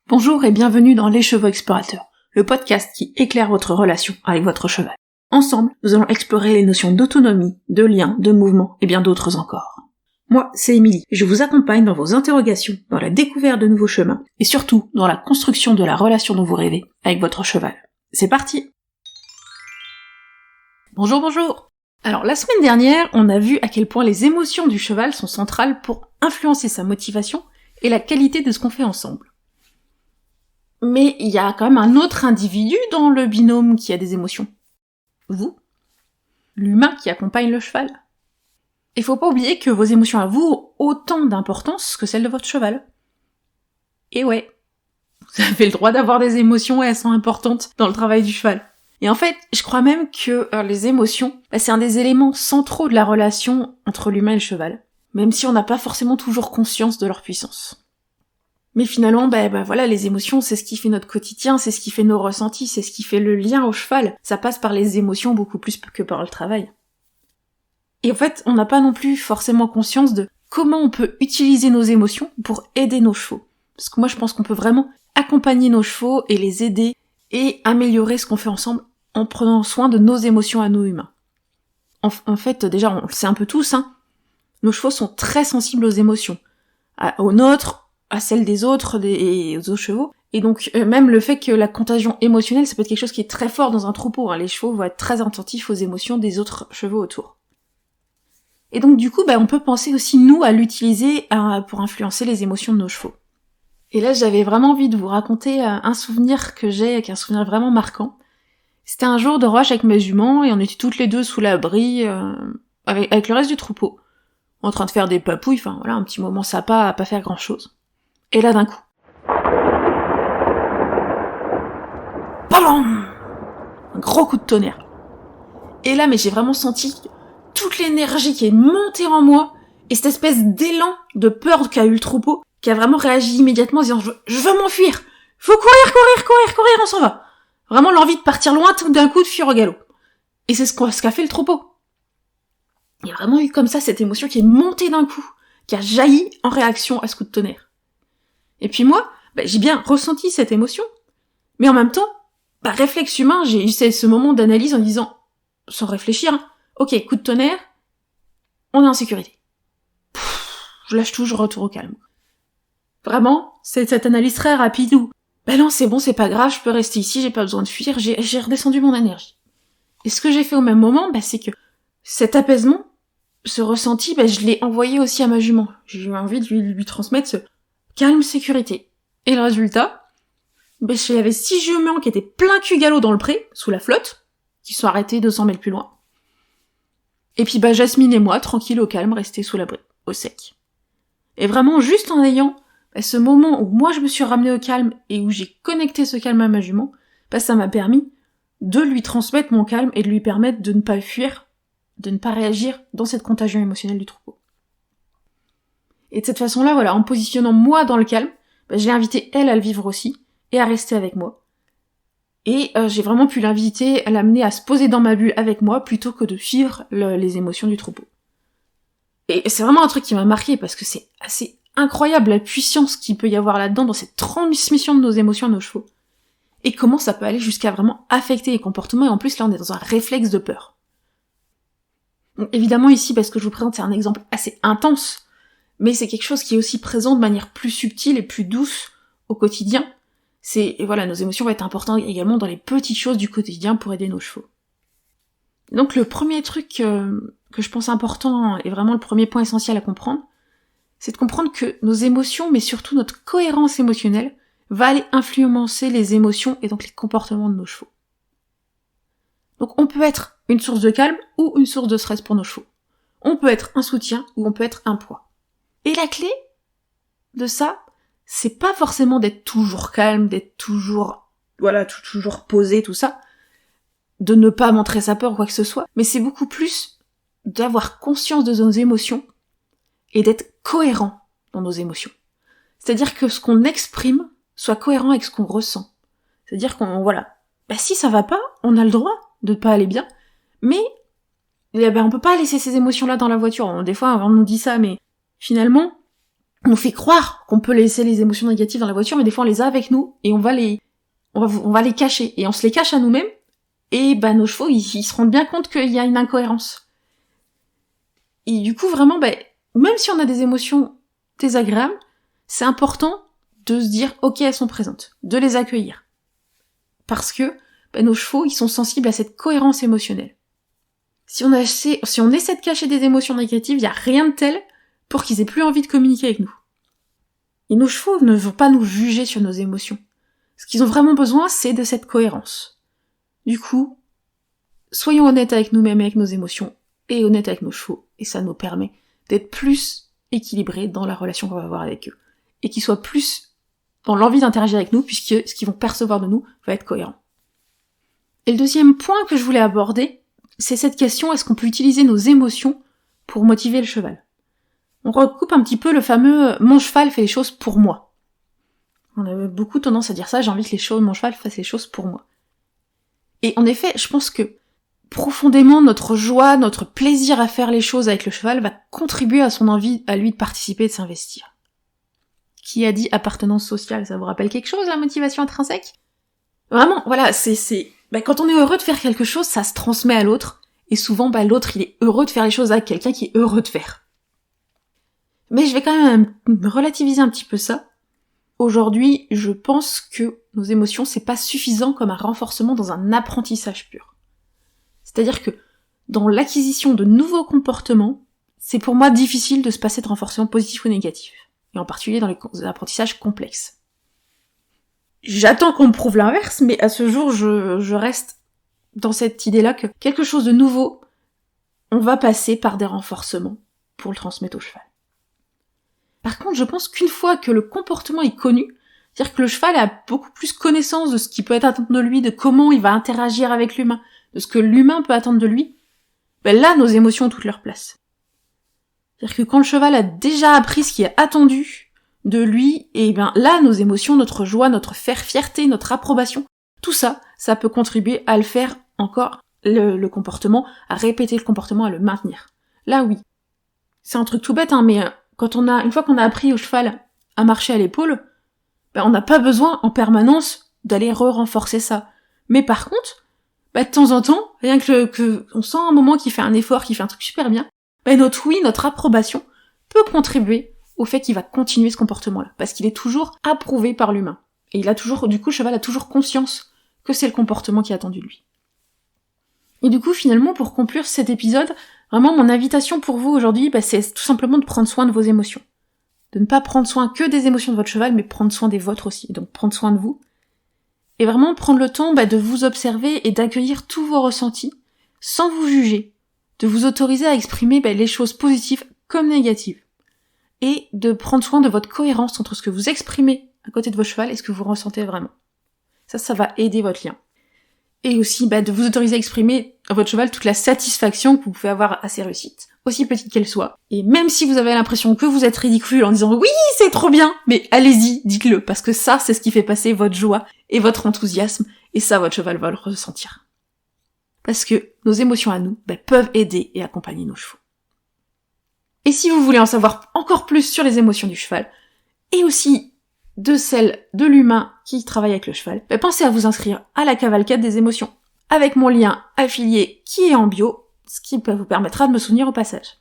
Bonjour et bienvenue dans Les Chevaux Explorateurs, le podcast qui éclaire votre relation avec votre cheval. Ensemble, nous allons explorer les notions d'autonomie, de lien, de mouvement et bien d'autres encore. Moi, c'est Émilie, et je vous accompagne dans vos interrogations, dans la découverte de nouveaux chemins, et surtout dans la construction de la relation dont vous rêvez avec votre cheval. C'est parti! Bonjour! Alors, la semaine dernière, on a vu à quel point les émotions du cheval sont centrales pour influencer sa motivation et la qualité de ce qu'on fait ensemble. Mais il y a quand même un autre individu dans le binôme qui a des émotions. Vous. L'humain qui accompagne le cheval. Il faut pas oublier que vos émotions à vous ont autant d'importance que celles de votre cheval. Et ouais, vous avez le droit d'avoir des émotions et elles sont importantes dans le travail du cheval. Et en fait, je crois même que les émotions, c'est un des éléments centraux de la relation entre l'humain et le cheval, même si on n'a pas forcément toujours conscience de leur puissance. Mais finalement, voilà, les émotions, c'est ce qui fait notre quotidien, c'est ce qui fait nos ressentis, c'est ce qui fait le lien au cheval. Ça passe par les émotions beaucoup plus que par le travail. Et en fait, on n'a pas non plus forcément conscience de comment on peut utiliser nos émotions pour aider nos chevaux. Parce que moi, je pense qu'on peut vraiment accompagner nos chevaux et les aider et améliorer ce qu'on fait ensemble en prenant soin de nos émotions à nous humains. En fait, déjà, on le sait un peu tous, nos chevaux sont très sensibles aux émotions. Aux nôtres, à celles des autres et aux autres chevaux. Et donc, même le fait que la contagion émotionnelle, ça peut être quelque chose qui est très fort dans un troupeau. Les chevaux vont être très attentifs aux émotions des autres chevaux autour. Et donc, du coup, on peut penser aussi, nous, à l'utiliser pour influencer les émotions de nos chevaux. Et là, j'avais vraiment envie de vous raconter un souvenir que j'ai, qui est un souvenir vraiment marquant. C'était un jour de roche avec mes juments, et on était toutes les deux sous l'abri, avec le reste du troupeau, en train de faire des papouilles, un petit moment sympa à pas faire grand-chose. Et là, d'un coup, bam, un gros coup de tonnerre. Et là, mais j'ai vraiment senti toute l'énergie qui est montée en moi, et cette espèce d'élan de peur qu'a eu le troupeau, qui a vraiment réagi immédiatement en disant je veux m'enfuir, faut courir, on s'en va. Vraiment l'envie de partir loin, tout d'un coup de fuir au galop. Et c'est ce qu'a fait le troupeau. Il y a vraiment eu comme ça cette émotion qui est montée d'un coup, qui a jailli en réaction à ce coup de tonnerre. Et puis moi, j'ai bien ressenti cette émotion, mais en même temps, réflexe humain, j'ai eu ce moment d'analyse en disant, sans réfléchir, ok, coup de tonnerre, on est en sécurité. Je lâche tout, je retourne au calme. Vraiment, c'est cette analyse très rapide où, non, c'est bon, c'est pas grave, je peux rester ici, j'ai pas besoin de fuir, j'ai redescendu mon énergie. Et ce que j'ai fait au même moment, c'est que cet apaisement, ce ressenti, je l'ai envoyé aussi à ma jument. J'ai eu envie de lui transmettre ce calme, sécurité. Et le résultat, il y avait 6 juments qui étaient plein cul galop dans le pré, sous la flotte, qui sont arrêtés 200 mètres plus loin. Et puis Jasmine et moi, tranquille au calme, restés sous l'abri, au sec. Et vraiment, juste en ayant ce moment où moi je me suis ramenée au calme et où j'ai connecté ce calme à ma jument, ça m'a permis de lui transmettre mon calme et de lui permettre de ne pas fuir, de ne pas réagir dans cette contagion émotionnelle du troupeau. Et de cette façon-là, en positionnant moi dans le calme, j'ai invité elle à le vivre aussi, et à rester avec moi. Et j'ai vraiment pu l'inviter, à l'amener à se poser dans ma bulle avec moi, plutôt que de suivre les émotions du troupeau. Et c'est vraiment un truc qui m'a marqué, parce que c'est assez incroyable la puissance qu'il peut y avoir là-dedans, dans cette transmission de nos émotions à nos chevaux. Et comment ça peut aller jusqu'à vraiment affecter les comportements, et en plus là on est dans un réflexe de peur. Donc évidemment ici, ce que je vous présente, c'est un exemple assez intense, mais c'est quelque chose qui est aussi présent de manière plus subtile et plus douce au quotidien. Nos émotions vont être importantes également dans les petites choses du quotidien pour aider nos chevaux. Donc le premier truc que je pense important, et vraiment le premier point essentiel à comprendre, c'est de comprendre que nos émotions, mais surtout notre cohérence émotionnelle, va aller influencer les émotions et donc les comportements de nos chevaux. Donc on peut être une source de calme ou une source de stress pour nos chevaux. On peut être un soutien ou on peut être un poids. Et la clé de ça, c'est pas forcément d'être toujours calme, d'être toujours, toujours posé, tout ça, de ne pas montrer sa peur ou quoi que ce soit, mais c'est beaucoup plus d'avoir conscience de nos émotions et d'être cohérent dans nos émotions. C'est-à-dire que ce qu'on exprime soit cohérent avec ce qu'on ressent. C'est-à-dire si ça va pas, on a le droit de pas aller bien, mais on peut pas laisser ces émotions-là dans la voiture. Des fois, on nous dit ça, mais finalement, on fait croire qu'on peut laisser les émotions négatives dans la voiture, mais des fois on les a avec nous, et on va les cacher, et on se les cache à nous-mêmes, et nos chevaux, ils se rendent bien compte qu'il y a une incohérence. Et du coup, vraiment, même si on a des émotions désagréables, c'est important de se dire, ok, elles sont présentes, de les accueillir. Parce que nos chevaux, ils sont sensibles à cette cohérence émotionnelle. Si on essaie de cacher des émotions négatives, il n'y a rien de tel pour qu'ils aient plus envie de communiquer avec nous. Et nos chevaux ne vont pas nous juger sur nos émotions. Ce qu'ils ont vraiment besoin, c'est de cette cohérence. Du coup, soyons honnêtes avec nous-mêmes et avec nos émotions, et honnêtes avec nos chevaux, et ça nous permet d'être plus équilibrés dans la relation qu'on va avoir avec eux, et qu'ils soient plus dans l'envie d'interagir avec nous, puisque ce qu'ils vont percevoir de nous va être cohérent. Et le deuxième point que je voulais aborder, c'est cette question, est-ce qu'on peut utiliser nos émotions pour motiver le cheval ? On recoupe un petit peu le fameux « mon cheval fait les choses pour moi ». On a beaucoup tendance à dire ça, j'ai envie que mon cheval fasse les choses pour moi. Et en effet, je pense que profondément, notre joie, notre plaisir à faire les choses avec le cheval va contribuer à son envie à lui de participer et de s'investir. Qui a dit appartenance sociale, ça vous rappelle quelque chose, la motivation intrinsèque ? Vraiment, voilà, quand on est heureux de faire quelque chose, ça se transmet à l'autre, et souvent, l'autre, il est heureux de faire les choses avec quelqu'un qui est heureux de faire. Mais je vais quand même relativiser un petit peu ça. Aujourd'hui, je pense que nos émotions, c'est pas suffisant comme un renforcement dans un apprentissage pur. C'est-à-dire que dans l'acquisition de nouveaux comportements, c'est pour moi difficile de se passer de renforcement positif ou négatif, et en particulier dans les apprentissages complexes. J'attends qu'on me prouve l'inverse, mais à ce jour, je reste dans cette idée-là que quelque chose de nouveau, on va passer par des renforcements pour le transmettre au cheval. Par contre, je pense qu'une fois que le comportement est connu, c'est-à-dire que le cheval a beaucoup plus connaissance de ce qui peut être attendu de lui, de comment il va interagir avec l'humain, de ce que l'humain peut attendre de lui, là, nos émotions ont toute leur place. C'est-à-dire que quand le cheval a déjà appris ce qui est attendu de lui, là, nos émotions, notre joie, notre fierté, notre approbation, tout ça, ça peut contribuer à le faire encore, le comportement, à répéter le comportement, à le maintenir. Là, oui. C'est un truc tout bête, mais une fois qu'on a appris au cheval à marcher à l'épaule, on n'a pas besoin en permanence d'aller renforcer ça. Mais par contre, de temps en temps, rien que on sent un moment qu'il fait un effort, qu'il fait un truc super bien, notre approbation peut contribuer au fait qu'il va continuer ce comportement-là, parce qu'il est toujours approuvé par l'humain. Et du coup, le cheval a toujours conscience que c'est le comportement qui est attendu de lui. Et du coup, finalement, pour conclure cet épisode, vraiment, mon invitation pour vous aujourd'hui, c'est tout simplement de prendre soin de vos émotions. De ne pas prendre soin que des émotions de votre cheval, mais prendre soin des vôtres aussi. Et donc, prendre soin de vous. Et vraiment prendre le temps de vous observer et d'accueillir tous vos ressentis, sans vous juger. De vous autoriser à exprimer les choses positives comme négatives. Et de prendre soin de votre cohérence entre ce que vous exprimez à côté de votre cheval et ce que vous ressentez vraiment. Ça va aider votre lien. Et aussi de vous autoriser à exprimer à votre cheval toute la satisfaction que vous pouvez avoir à ses réussites, aussi petite qu'elle soit. Et même si vous avez l'impression que vous êtes ridicule en disant « Oui, c'est trop bien !» mais allez-y, dites-le, parce que ça, c'est ce qui fait passer votre joie et votre enthousiasme, et ça, votre cheval va le ressentir. Parce que nos émotions à nous peuvent aider et accompagner nos chevaux. Et si vous voulez en savoir encore plus sur les émotions du cheval, et aussi de celles de l'humain qui travaille avec le cheval, pensez à vous inscrire à la cavalcade des émotions, avec mon lien affilié qui est en bio, ce qui vous permettra de me soutenir au passage.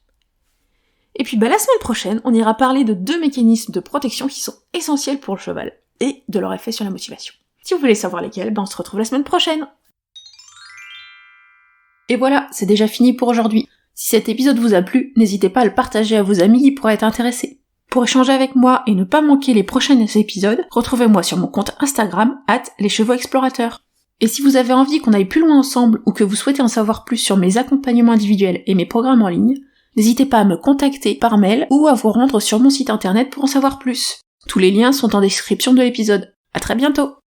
Et puis la semaine prochaine, on ira parler de 2 mécanismes de protection qui sont essentiels pour le cheval, et de leur effet sur la motivation. Si vous voulez savoir lesquels, on se retrouve la semaine prochaine. Et voilà, c'est déjà fini pour aujourd'hui. Si cet épisode vous a plu, n'hésitez pas à le partager à vos amis qui pourraient être intéressés. Pour échanger avec moi et ne pas manquer les prochains épisodes, retrouvez-moi sur mon compte Instagram @leschevauxexplorateurs. Et si vous avez envie qu'on aille plus loin ensemble ou que vous souhaitez en savoir plus sur mes accompagnements individuels et mes programmes en ligne, n'hésitez pas à me contacter par mail ou à vous rendre sur mon site internet pour en savoir plus. Tous les liens sont en description de l'épisode. À très bientôt!